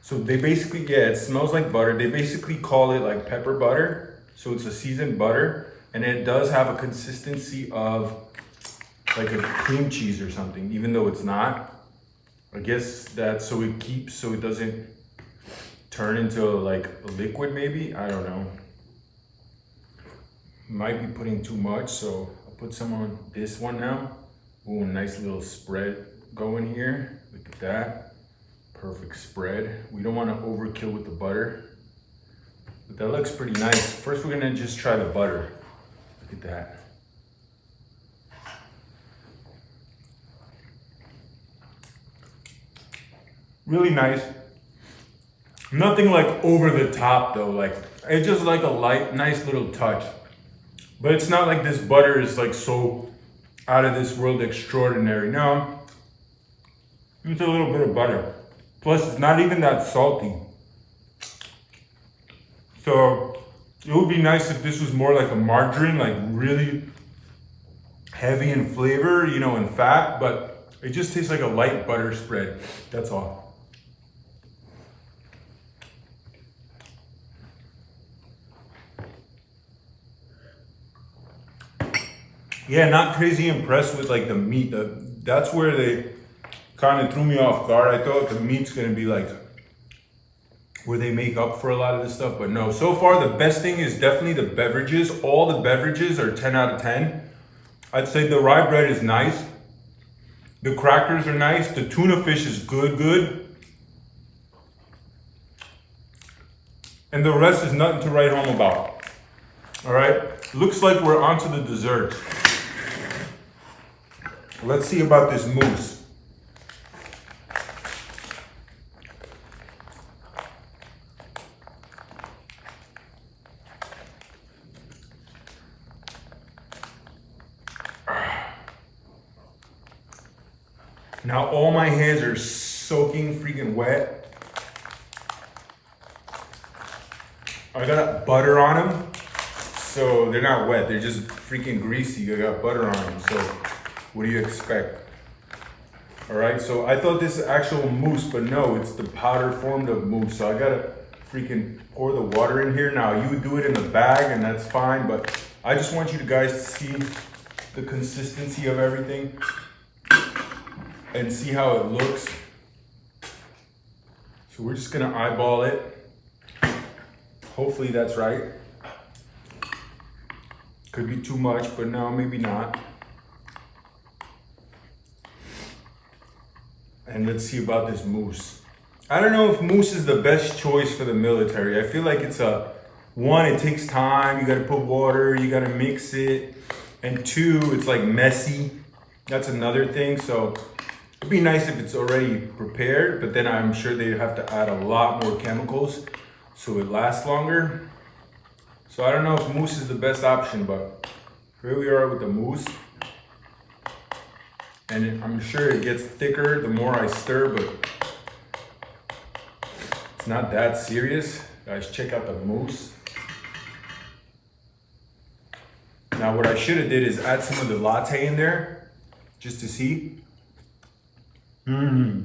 So they basically, yeah, it smells like butter. They basically call it like pepper butter. So it's a seasoned butter, and it does have a consistency of like a cream cheese or something, even though it's not. I guess that's so it keeps, so it doesn't turn into like a liquid maybe, I don't know. Might be putting too much, so I'll put some on this one now. Ooh, nice little spread going here. Look at that. Perfect spread. We don't want to overkill with the butter, but that looks pretty nice. First, we're gonna just try the butter. Look at that. Really nice. Nothing like over the top though. Like, it's just like a light, nice little touch. But it's not like this butter is like so out of this world extraordinary. No, it's a little bit of butter. Plus, it's not even that salty. So it would be nice if this was more like a margarine, like really heavy in flavor, you know, in fat, but it just tastes like a light butter spread. That's all. Yeah, not crazy impressed with like the meat. That's where they kind of threw me off guard. I thought the meat's gonna be like where they make up for a lot of this stuff, but no. So far, the best thing is definitely the beverages. All the beverages are 10 out of 10. I'd say the rye bread is nice. The crackers are nice. The tuna fish is good. And the rest is nothing to write home about. All right, looks like we're onto the desserts. Let's see about this mousse. Now all my hands are soaking freaking wet. I got butter on them, so they're not wet, they're just freaking greasy. I got butter on them, so what do you expect? All right, so I thought this is actual mousse, but no, it's the powder form of mousse. So I gotta freaking pour the water in here. Now you would do it in the bag and that's fine, but I just want you guys to see the consistency of everything and see how it looks. So we're just gonna eyeball it. Hopefully that's right. Could be too much, but no, maybe not. And let's see about this mousse. I don't know if mousse is the best choice for the military. I feel like it's a one, it takes time. You gotta put water, you gotta mix it. And two, it's like messy. That's another thing. So it'd be nice if it's already prepared, but then I'm sure they'd have to add a lot more chemicals so it lasts longer. So I don't know if mousse is the best option, but here we are with the mousse. And I'm sure it gets thicker the more I stir, but it's not that serious. Guys, check out the mousse. Now what I should have did is add some of the latte in there, just to see. Really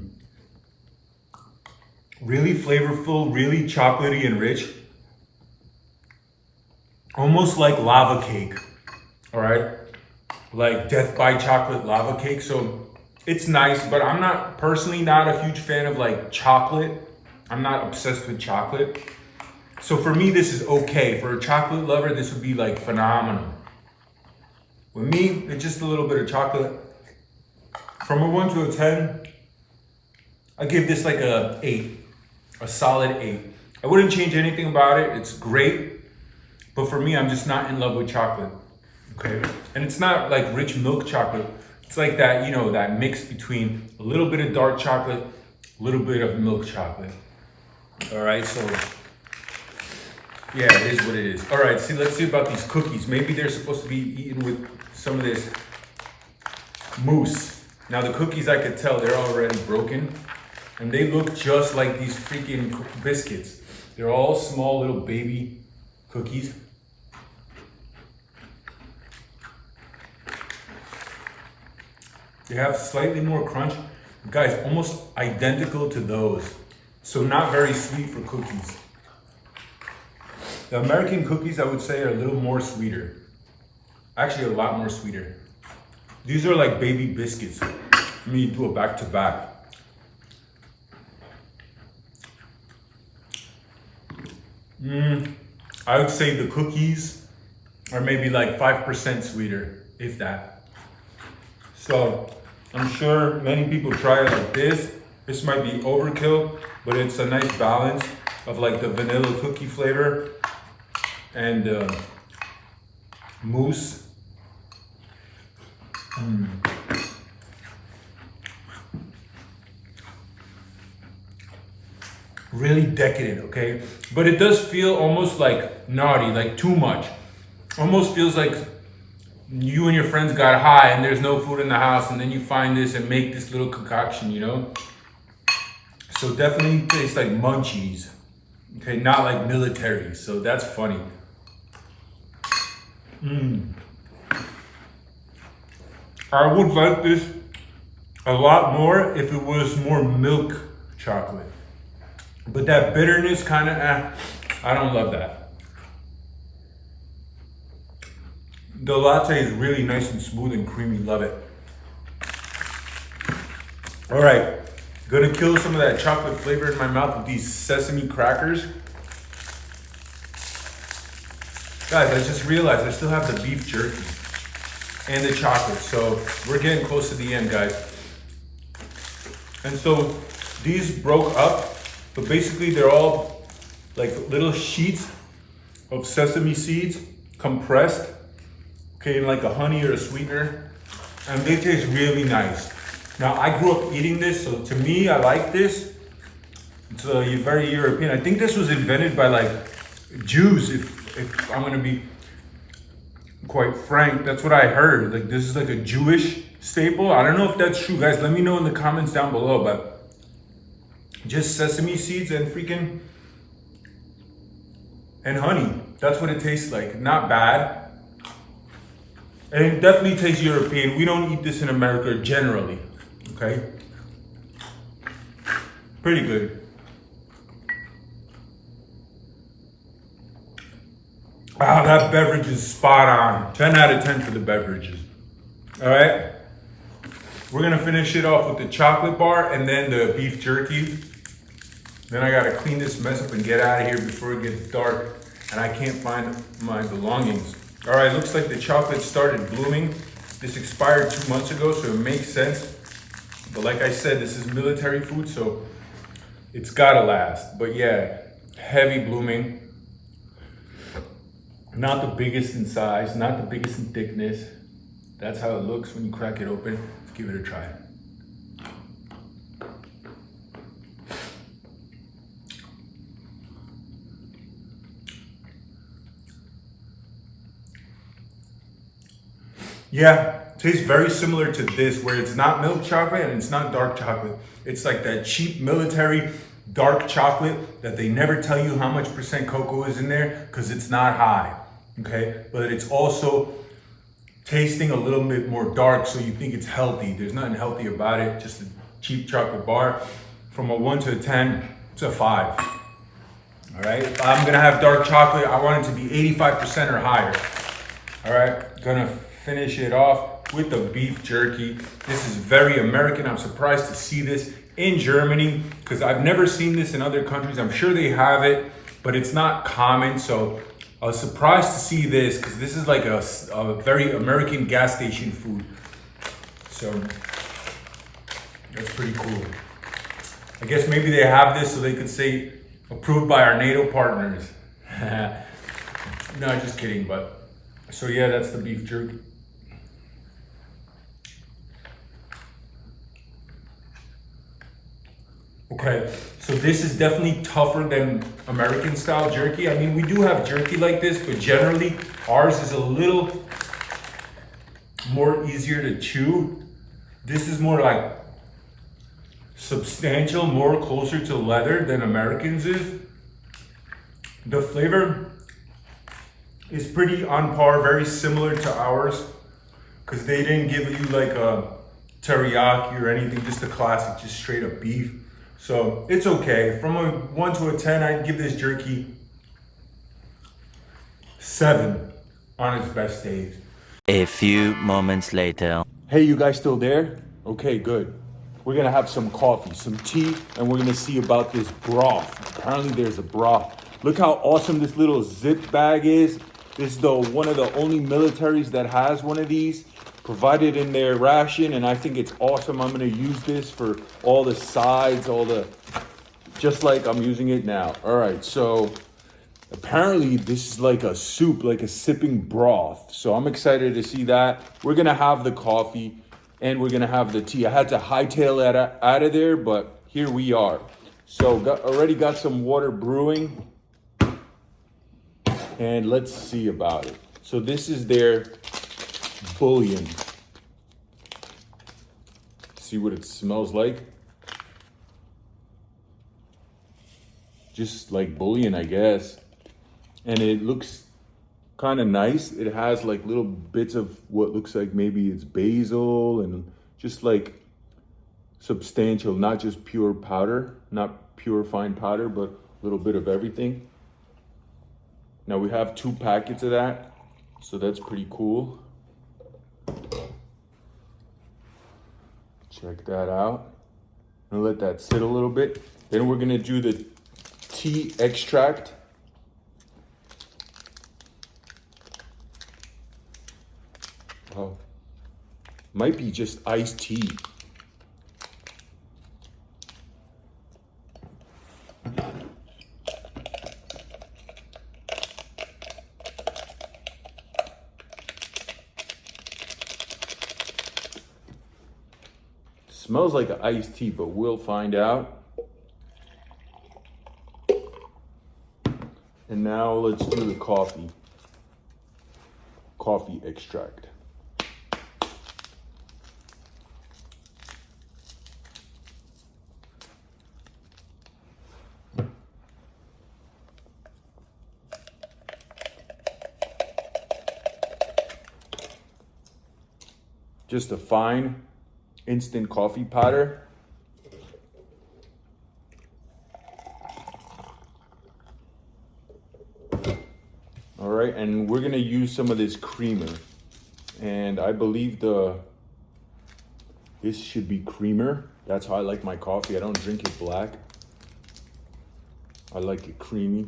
flavorful, really chocolatey and rich. Almost like lava cake, all right? Like death by chocolate lava cake. So it's nice, but I'm not personally not a huge fan of like chocolate. I'm not obsessed with chocolate. So for me, this is okay. For a chocolate lover, this would be like phenomenal. With me, it's just a little bit of chocolate. From a 1 to a 10, I give this like a 8, a solid 8. I wouldn't change anything about it. It's great, but for me, I'm just not in love with chocolate, okay? And it's not like rich milk chocolate. It's like that, you know, that mix between a little bit of dark chocolate, a little bit of milk chocolate. All right, so yeah, it is what it is. All right, let's see about these cookies. Maybe they're supposed to be eaten with some of this mousse. Now the cookies, I could tell they're already broken, and they look just like these freaking biscuits. They're all small little baby cookies. They have slightly more crunch. Guys, almost identical to those. So not very sweet for cookies. The American cookies, I would say, are a little more sweeter. Actually, a lot more sweeter. These are like baby biscuits. Let me do a back to back. I would say the cookies are maybe like 5% sweeter, if that. So I'm sure many people try it like this. This might be overkill, but it's a nice balance of like the vanilla cookie flavor and mousse. Really decadent, okay? But it does feel almost like naughty, like too much. Almost feels like you and your friends got high and there's no food in the house, and then you find this and make this little concoction, you know? So definitely tastes like munchies, okay? Not like military, so that's funny. I would like this a lot more if it was more milk chocolate. But that bitterness kind of, I don't love that. The latte is really nice and smooth and creamy, love it. All right, gonna kill some of that chocolate flavor in my mouth with these sesame crackers. Guys, I just realized I still have the beef jerky and the chocolate, so we're getting close to the end, guys. And so these broke up, but basically they're all like little sheets of sesame seeds compressed, okay, in like a honey or a sweetener, and they taste really nice. Now I grew up eating this, so to me, I like this. It's very European. I think this was invented by like Jews, if I'm gonna be quite frank. That's what I heard. Like this is like a Jewish staple. I don't know if that's true, guys. Let me know in the comments down below, but just sesame seeds and freaking and honey. That's what it tastes like. Not bad. And it definitely tastes European. We don't eat this in America generally, okay? Pretty good. Ah, that beverage is spot on. 10 out of 10 for the beverages. All right? We're gonna finish it off with the chocolate bar and then the beef jerky. Then I gotta clean this mess up and get out of here before it gets dark and I can't find my belongings. All right, looks like the chocolate started blooming. This expired 2 months ago, so it makes sense. But like I said, this is military food, so it's gotta last. But yeah, heavy blooming. Not the biggest in size, not the biggest in thickness. That's how it looks when you crack it open. Let's give it a try. Yeah, tastes very similar to this, where it's not milk chocolate and it's not dark chocolate. It's like that cheap military dark chocolate that they never tell you how much percent cocoa is in there because it's not high, okay? But it's also tasting a little bit more dark, so you think it's healthy. There's nothing healthy about it, just a cheap chocolate bar. From a 1 to a 10, it's a 5. All right, if I'm gonna have dark chocolate, I want it to be 85% or higher. All right, gonna finish it off with the beef jerky. This is very American. I'm surprised to see this in Germany because I've never seen this in other countries. I'm sure they have it, but it's not common. So I was surprised to see this because this is like a very American gas station food. So that's pretty cool. I guess maybe they have this so they could say approved by our NATO partners. No, just kidding. But so yeah, that's the beef jerky. Okay, so this is definitely tougher than American style jerky. I mean, we do have jerky like this, but generally ours is a little more easier to chew. This is more like substantial, more closer to leather than Americans is. The flavor is pretty on par, very similar to ours, because they didn't give you like a teriyaki or anything, just a classic, just straight up beef. So it's okay. From a 1 to a 10, I'd give this jerky 7 on its best days. A few moments later. Hey, you guys still there? Okay, good. We're gonna have some coffee, some tea, and we're gonna see about this broth. Apparently there's a broth. Look how awesome this little zip bag is. This is one of the only militaries that has one of these, provided in their ration, and I think it's awesome. I'm gonna use this for all the sides, just like I'm using it now. All right, so apparently this is like a soup, like a sipping broth. So I'm excited to see that. We're gonna have the coffee and we're gonna have the tea. I had to hightail it out of there, but here we are. So already got some water brewing, and let's see about it. So this is their bouillon. See what it smells like. Just like bouillon, I guess. And it looks kind of nice. It has like little bits of what looks like maybe it's basil and just like substantial, not just pure powder, not pure fine powder, but a little bit of everything. Now we have 2 packets of that, so that's pretty cool. Check that out. I'm gonna let that sit a little bit. Then we're gonna do the tea extract. Oh, might be just iced tea. Smells like an iced tea, but we'll find out. And now let's do the coffee extract. Just a fine instant coffee powder. All right, and we're gonna use some of this creamer. And I believe this should be creamer. That's how I like my coffee. I don't drink it black. I like it creamy.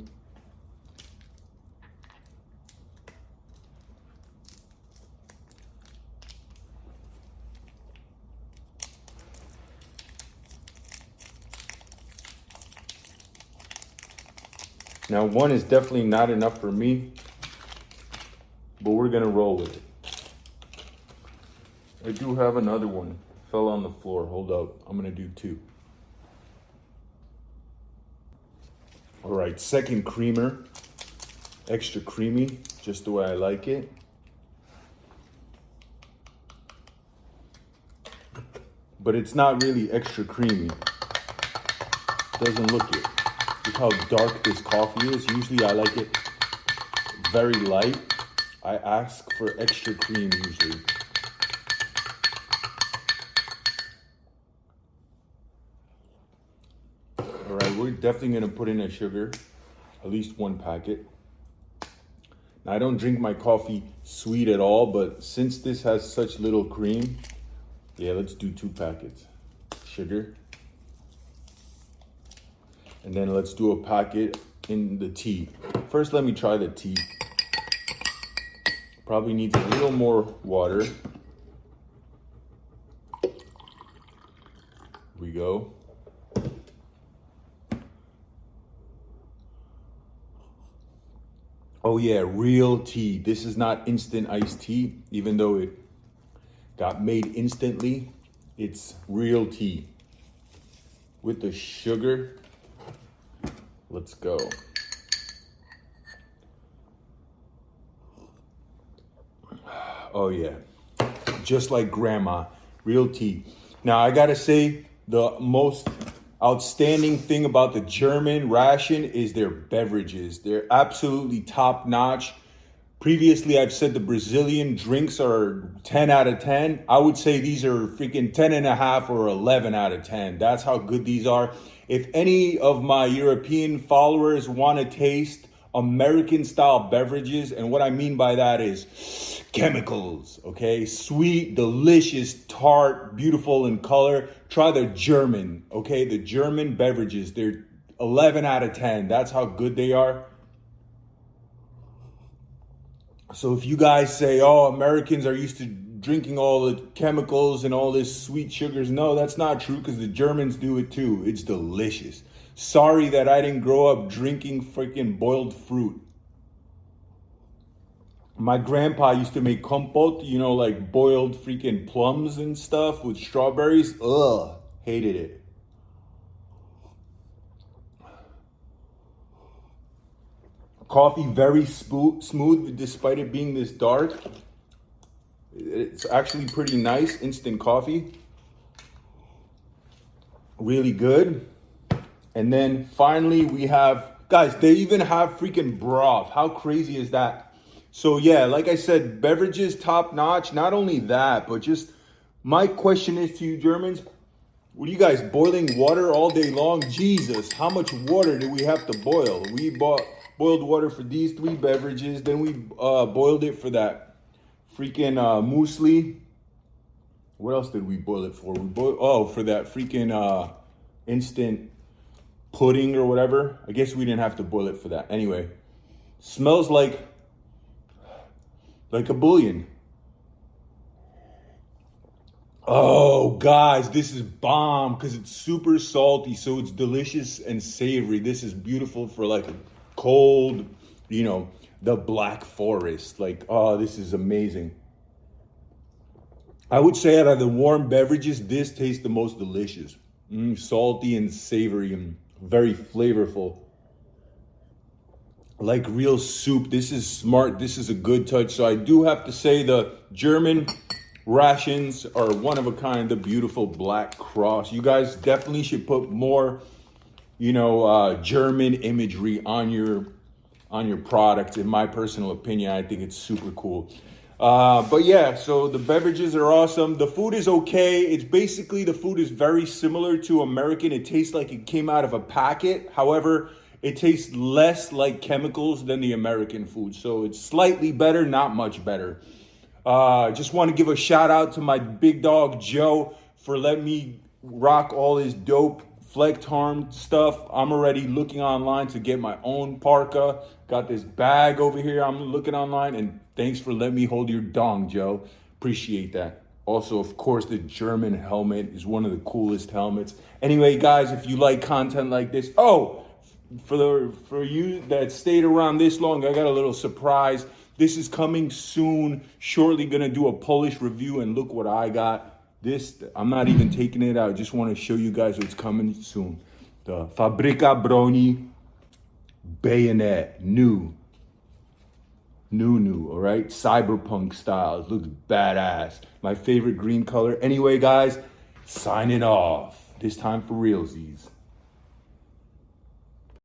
Now, 1 is definitely not enough for me. but we're gonna roll with it. I do have another one. Fell on the floor. Hold up. I'm gonna do 2. All right, second creamer. Extra creamy, just the way I like it. But it's not really extra creamy. Doesn't look it. Look how dark this coffee is. Usually I like it very light. I ask for extra cream usually. All right, we're definitely gonna put in a sugar, at least 1 packet. Now, I don't drink my coffee sweet at all, but since this has such little cream, yeah, let's do 2 packets. Sugar. And then let's do a packet in the tea. First, let me try the tea. Probably needs a little more water. Here we go. Oh yeah, real tea. This is not instant iced tea, even though it got made instantly. It's real tea. With the sugar, let's go. Oh yeah, just like grandma, real tea. Now I gotta say, the most outstanding thing about the German ration is their beverages. They're absolutely top notch. Previously, I've said the Brazilian drinks are 10 out of 10. I would say these are freaking 10 and a half or 11 out of 10. That's how good these are. If any of my European followers want to taste American style beverages, and what I mean by that is chemicals, okay? Sweet, delicious, tart, beautiful in color. Try the German, okay? The German beverages, they're 11 out of 10. That's how good they are. So if you guys say, oh, Americans are used to drinking all the chemicals and all this sweet sugars, no, that's not true, because the Germans do it too. It's delicious. Sorry that I didn't grow up drinking freaking boiled fruit. My grandpa used to make compote, you know, like boiled freaking plums and stuff with strawberries. Ugh, hated it. Coffee very smooth despite it being this dark. It's actually pretty nice, instant coffee. Really good. And then finally we have, guys, they even have freaking broth. How crazy is that? So yeah, like I said, beverages top notch. Not only that, but just my question is to you Germans, what are you guys boiling water all day long? Jesus, how much water do we have to boil? We boiled water for these 3 beverages. Then we boiled it for that freaking muesli. What else did we boil it for? We boiled, for that freaking instant pudding or whatever. I guess we didn't have to boil it for that. Anyway, smells like a bouillon. Oh, guys, this is bomb because it's super salty, so it's delicious and savory. This is beautiful for like a cold, you know, the Black Forest. Like, oh, this is amazing. I would say out of the warm beverages, this tastes the most delicious. Salty and savory and very flavorful. Like real soup. This is smart. This is a good touch. So I do have to say the German rations are one of a kind. The beautiful black cross. You guys definitely should put more, you know, German imagery on your product. In my personal opinion, I think it's super cool. But yeah, so the beverages are awesome. The food is okay. It's basically, the food is very similar to American. It tastes like it came out of a packet. However, it tastes less like chemicals than the American food. So it's slightly better, not much better. Just want to give a shout out to my big dog, Joe, for letting me rock all his dope Flecktarm stuff. I'm already looking online to get my own parka. Got this bag over here. I'm looking online, and thanks for letting me hold your dong, Joe. Appreciate that. Also, of course, the German helmet is one of the coolest helmets. Anyway, guys, if you like content like this, for you that stayed around this long, I got a little surprise. This is coming soon. Shortly gonna do a Polish review, and look what I got. This, I'm not even taking it out. I just want to show you guys what's coming soon. The Fabryka Broni bayonet, new, all right? Cyberpunk style, it looks badass. My favorite green color. Anyway, guys, signing off. This time for realsies.